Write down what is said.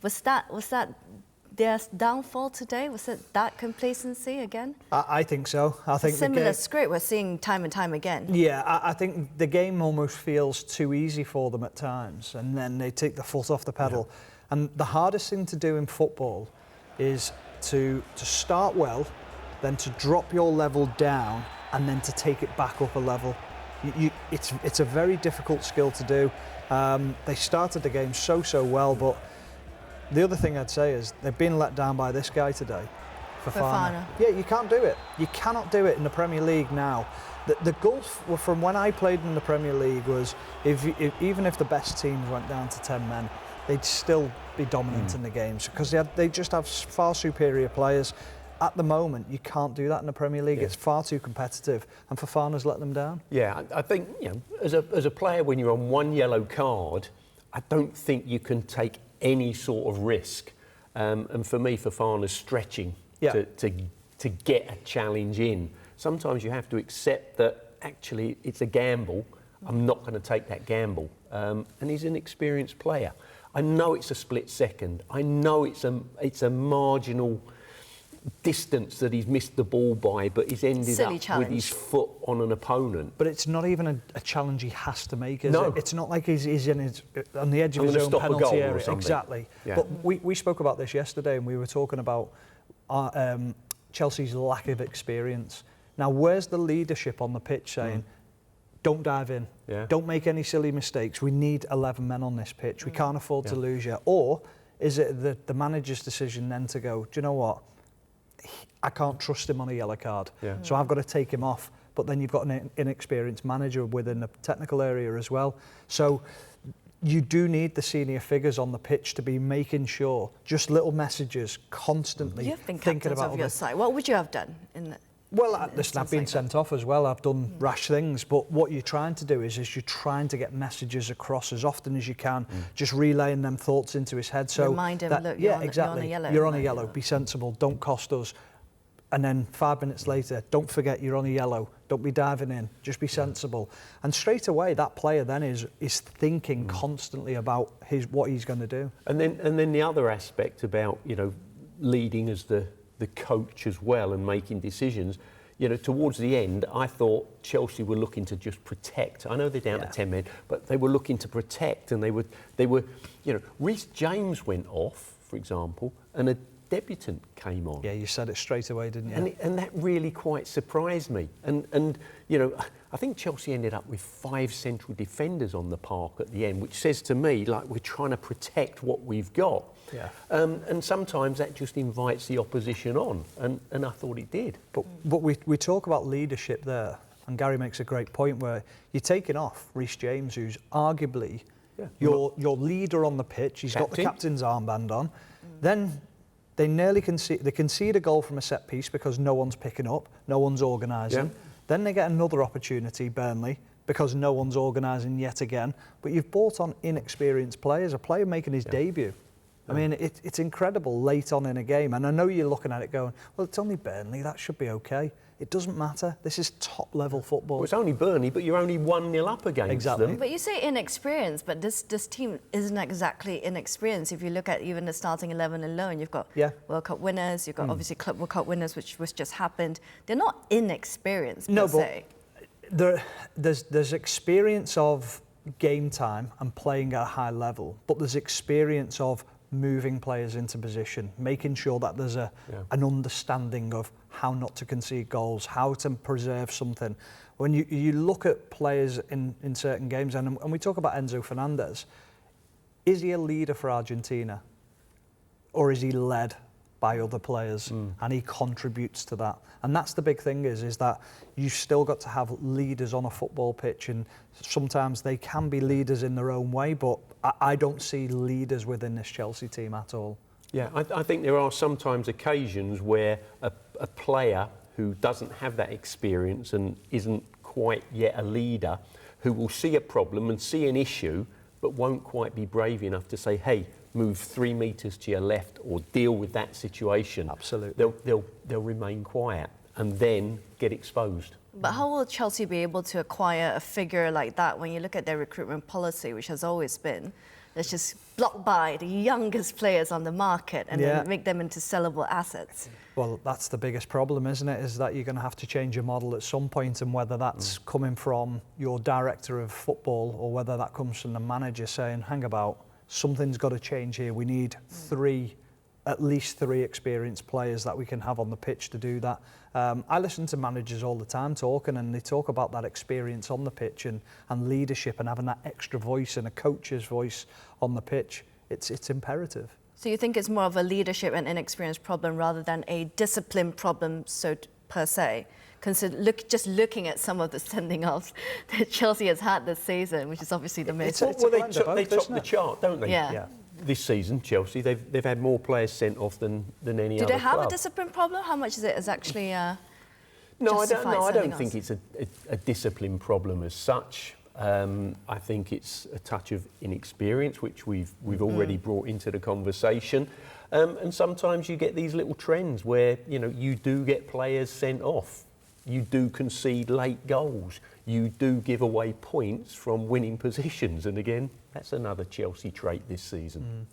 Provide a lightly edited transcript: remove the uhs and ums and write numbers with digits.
Was that their downfall today? Was it that complacency again? I think so. I think a similar script we're seeing time and time again. Yeah, I think the game almost feels too easy for them at times, and then they take the foot off the pedal. Yeah. And the hardest thing to do in football is to start well, then to drop your level down, and then to take it back up a level. It's a very difficult skill to do. They started the game so well, but the other thing I'd say is they've been let down by this guy today, Fofana. Yeah, you can't do it. You cannot do it in the Premier League now. The gulf from when I played in the Premier League was even if the best teams went down to 10 men, they'd still be dominant in the games because they just have far superior players. At the moment, you can't do that in the Premier League. Yeah. It's far too competitive, and Fofana's let them down. Yeah, I think as a player, when you're on one yellow card, I don't think you can take any sort of risk. And for me, Fofana's stretching to get a challenge in. Sometimes you have to accept that actually it's a gamble. I'm not going to take that gamble. And he's an experienced player. I know it's a split second. I know it's a marginal distance that he's missed the ball by, but he's ended up with his foot on an opponent. But it's not even a challenge he has to make, is it? It's not like he's on the edge of his own penalty area. Exactly. Yeah. But we spoke about this yesterday, and we were talking about Chelsea's lack of experience. Now, where's the leadership on the pitch saying, don't dive in, don't make any silly mistakes, we need 11 men on this pitch, we can't afford to lose you? Or is it the manager's decision then to go, do you know what, I can't trust him on a yellow card, so I've got to take him off. But then you've got an inexperienced manager within the technical area as well. So you do need the senior figures on the pitch to be making sure, just little messages constantly. You've been captains of your side. What would you have done in the... Well, listen, I've been sent off as well. I've done rash things, but what you're trying to do is you're trying to get messages across as often as you can, just relaying them thoughts into his head. So remind him, look, you're on a yellow. You're on a yellow. Be sensible. Don't cost us. And then 5 minutes later, don't forget you're on a yellow. Don't be diving in. Just be sensible. And straight away, that player then is thinking constantly about what he's going to do. And then the other aspect about leading as the coach as well and making decisions. Towards the end, I thought Chelsea were looking to just protect. I know they're down to 10 men, but they were looking to protect, and they were. Reece James went off, for example, and a debutant came on. Yeah, you said it straight away, didn't you? And that really quite surprised me. And I think Chelsea ended up with 5 central defenders on the park at the end, which says to me, like, we're trying to protect what we've got. Yeah. And sometimes that just invites the opposition on, and I thought it did. But we talk about leadership there, and Gary makes a great point where you're taking off Reece James, who's arguably your leader on the pitch. He's got the captain's armband on. Then they nearly concede a goal from a set piece because no one's picking up, no one's organising. Yeah. Then they get another opportunity, Burnley, because no one's organising yet again. But you've brought on inexperienced players, a player making his debut. I mean, it's incredible late on in a game. And I know you're looking at it going, well, it's only Burnley, that should be okay. It doesn't matter. This is top-level football. Well, it's only Burnley, but you're only 1-0 up against them. But you say inexperienced, but this team isn't exactly inexperienced. If you look at even the starting 11 alone, you've got World Cup winners, you've got obviously Club World Cup winners, which just happened. They're not inexperienced, per se. But there's experience of game time and playing at a high level, but there's experience of moving players into position, making sure that there's an understanding of how not to concede goals, how to preserve something. When you look at players in certain games, and we talk about Enzo Fernandez, is he a leader for Argentina? Or is he led by other players and he contributes to that? And that's the big thing is that you've still got to have leaders on a football pitch, and sometimes they can be leaders in their own way, but I don't see leaders within this Chelsea team at all. Yeah, I think there are sometimes occasions where a player who doesn't have that experience and isn't quite yet a leader, who will see a problem and see an issue, but won't quite be brave enough to say, hey, move 3 metres to your left or deal with that situation. Absolutely. They'll remain quiet and then get exposed. But how will Chelsea be able to acquire a figure like that when you look at their recruitment policy, which has always been let's just block by the youngest players on the market and then make them into sellable assets. Well, that's the biggest problem, isn't it? Is that you're going to have to change your model at some point, and whether that's coming from your director of football or whether that comes from the manager saying, hang about, something's got to change here. We need at least three experienced players that we can have on the pitch to do that. I listen to managers all the time talking, and they talk about that experience on the pitch and leadership and having that extra voice and a coach's voice on the pitch. It's imperative. So you think it's more of a leadership and inexperience problem rather than a discipline problem, per se? Just looking at some of the sending offs that Chelsea has had this season, which is obviously the most. They top the chart, don't they? Yeah. This season, Chelsea, they've had more players sent off than any other club. Do they have a discipline problem? How much is it actually No, I don't off? think it's a discipline problem as such. I think it's a touch of inexperience, which we've already brought into the conversation. And sometimes you get these little trends where, you do get players sent off. You do concede late goals. You do give away points from winning positions. And again, that's another Chelsea trait this season.